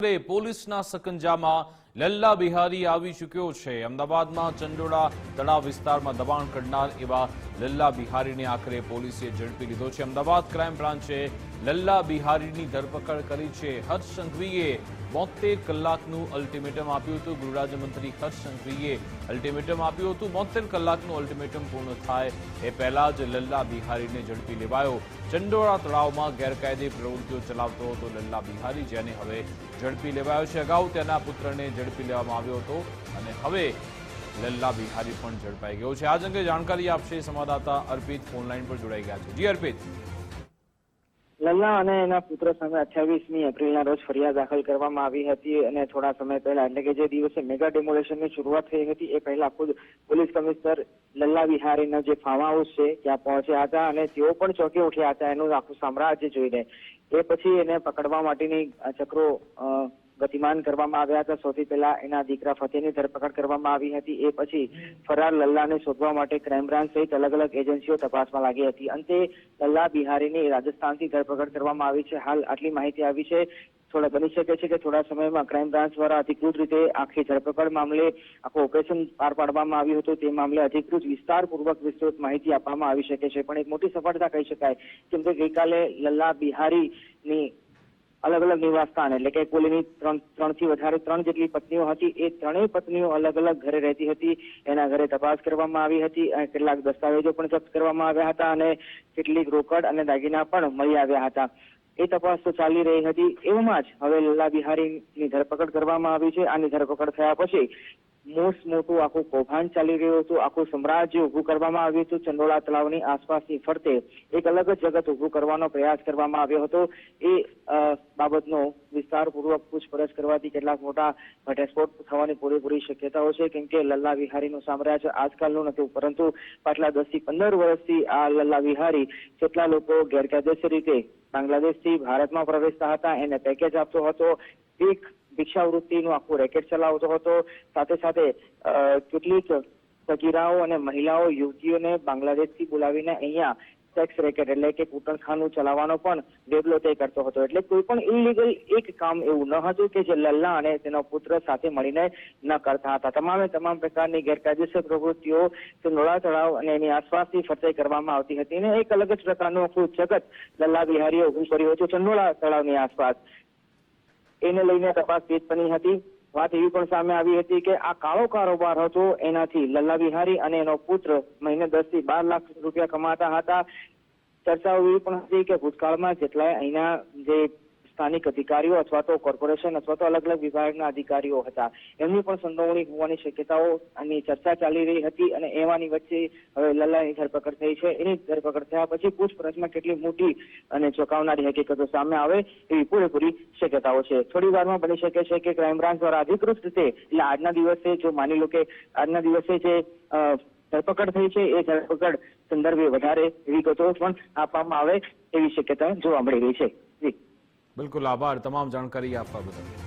પોલીસના સકંજામાં લલ્લા બિહારી આવી ચૂક્યો છે। અમદાવાદમાં ચંડોળા તળાવ વિસ્તારમાં દબાણ કરનાર એવા લલ્લા બિહારીને આખરે પોલીસે ઝડપી લીધો છે। અમદાવાદ ક્રાઇમ બ્રાન્ચે લલ્લા બિહારીની ધરપકડ કરી છે। હર્ષ સંઘવીએ 72 કલાકનું અલ્ટિમેટમ આપ્યું હતું। ગૃહરાજ્યમંત્રી હર્ષ સંઘવીએ અલ્ટિમેટમ આપ્યું હતું। 72 કલાકનું અલ્ટિમેટમ પૂર્ણ થાય એ પહેલા જ લલ્લા બિહારીને ઝડપી લેવાયો। ચંડોળા તળાવમાં ગેરકાયદે પ્રવૃત્તિઓ ચલાવતો હતો લલ્લા બિહારી, જેને હવે ઝડપી લેવાયો છે। અગાઉ તેના પુત્રને ઝડપી લેવામાં આવ્યો હતો અને હવે લલ્લા બિહારી પણ ઝડપાઈ ગયો છે। આ અંગે જાણકારી આપશે સંવાદદાતા અર્પિત ફોનલાઈન પર જોડાઈ ગયા છે। જી અર્પિત। લલ્લા અને એના પુત્ર સામે 28મી એપ્રિલના રોજ ફરિયાદ દાખલ કરવામાં આવી હતી અને થોડા સમય પહેલા એટલે કે જે દિવસે મેગા ડેમોલેશનની શરૂઆત થઈ હતી એ પહેલા ખુદ પોલીસ કમિશનર લલ્લા બિહારીનો જે ફાર્મ હાઉસ છે ત્યાં પહોંચ્યા હતા અને તેઓ પણ ચોંકી ઉઠ્યા હતા એનું આખું સામ્રાજ્ય જોઈને। એ પછી એને પકડવા માટેની ચક્રો ગતિમાન કરવામાં આવ્યા હતા। સૌથી પહેલા એના દીકરા ફતેહની ધરપકડ કરવામાં આવી હતી। એ પછી ફરાર લલ્લાને શોધવા માટે ક્રાઇમ બ્રાન્ચ સહિત અલગ અલગ એજન્સીઓ તપાસમાં લાગી હતી। અંતે લલ્લા બિહારીની રાજસ્થાનથી ધરપકડ કરવામાં આવી છે। હાલ આટલી માહિતી આવી છે। થોડા બની શકે છે કે થોડા સમયમાં ક્રાઇમ બ્રાન્ચ દ્વારા અધિકૃત રીતે આખી ધરપકડ મામલે આખું ઓપરેશન પાર પાડવામાં આવ્યું હતું। તે મામલે અધિકૃત વિસ્તારપૂર્વક વિસ્તૃત માહિતી આપવામાં આવી શકે છે। પણ એક મોટી સફળતા કહી શકાય, કેમ કે ગઈકાલે લલ્લા બિહારીની અલગ અલગ નિવાસસ્થાન એટલે કે કુલની ત્રણથી વધારે 3 જેટલી પત્નીઓ હતી। એ ત્રણેય પત્નીઓ અલગ અલગ ઘરે રહેતી હતી। એના ઘરે તપાસ કરવામાં આવી હતી અને કેટલાક દસ્તાવેજો પણ જપ્ત કરવામાં આવ્યા હતા અને કેટલીક રોકડ અને દાગીના પણ મળી આવ્યા હતા। એ તપાસ તો ચાલી રહી હતી। એવામાં જ હવે લલ્લા બિહારીની ધરપકડ કરવામાં આવી છે। આની ધરપકડ થયા પછી મોટું આખું કૌભાંડ ચાલી રહ્યું હતું। આખું સામ્રાજ્ય ઉભું કરવામાં આવ્યું હતું। ચંડોળા તળાવની આસપાસની ફરતે એક અલગ જ જગત ઉભું કરવાનો પ્રયાસ કરવામાં આવ્યો હતો। એ બાબતનો વિસ્તારપૂર્વક પૂછપરછ કરવાથી કેટલાક મોટા ઘટસ્ફોટ થવાની પૂરેપૂરી શક્યતાઓ છે, કેમ કે લલ્લા બિહારીનું સામ્રાજ્ય આજકાલનું નથી, પરંતુ પાછલા 10 થી 15 વર્ષથી આ લલ્લા બિહારી કેટલા લોકો ગેરકાયદેસર રીતે બાંગ્લાદેશથી ભારતમાં પ્રવેશતા હતા એને પેકેજ આપતો હતો। એક ભિક્ષાવૃત્તિનું આખું રેકેટ ચલાવતો હતો। સાથે સાથે કેટલીક સગીરાઓ અને મહિલાઓ યુવતીઓને બાંગ્લાદેશથી બોલાવીને અહીંયા સેક્સ રેકેટ એટલે કે કૂટણખાનું ચલાવવાનો પણ વેબલો તે કરતો હતો। એટલે કોઈ પણ ઇલીગલ એક કામ એવું ન હતું કે જે લલ્લા અને તેનો પુત્ર સાથે મળીને ન કરતા હતા। તમામ પ્રકારની ગેરકાયદેસર પ્રવૃત્તિઓ ચંડોળા તળાવ અને એની આસપાસથી ફરતે કરવામાં આવતી હતી અને એક અલગ જ પ્રકારનું આખું જગત લલ્લા બિહારીએ ઉભું કર્યું હતું ચંડોળા તળાવની આસપાસ। એને લઈને તપાસ તેજ બની હતી। વાત એવી પણ સામે આવી હતી કે આ કાળો કારોબાર હતો, એનાથી લલ્લા બિહારી અને એનો પુત્ર મહિને 10 થી 12 લાખ રૂપિયા કમાતા હતા। ચર્ચાઓ એવી પણ હતી કે ભૂતકાળમાં જેટલાય અહીંના જે સ્થાનિક અધિકારીઓ અથવા તો કોર્પોરેશન અથવા તો અલગ અલગ વિભાગના અધિકારીઓ હતા એમની પણ સંડોવણી હોવાની શક્યતાઓની ચર્ચા ચાલી રહી હતી અને એવાની વચ્ચે હવે લલ્લાની ધરપકડ થઈ છે। એની ધરપકડ થયા પછી પૂછપરછમાં કેટલી મોટી અને ચોંકાવનારી હકીકતો સામે આવે એવી પૂરેપૂરી શક્યતાઓ છે। થોડી વારમાં બની શકે છે કે ક્રાઇમ બ્રાન્ચ દ્વારા અધિકૃત રીતે એટલે આજના દિવસે જો માની લો કે આજના દિવસે જે ધરપકડ થઈ છે એ ધરપકડ સંદર્ભે વધારે વિગતો પણ આપવામાં આવે એવી શક્યતા જોવા મળી રહી છે। બિલકુલ, આભાર તમામ જાણકારી આપવા બદલ।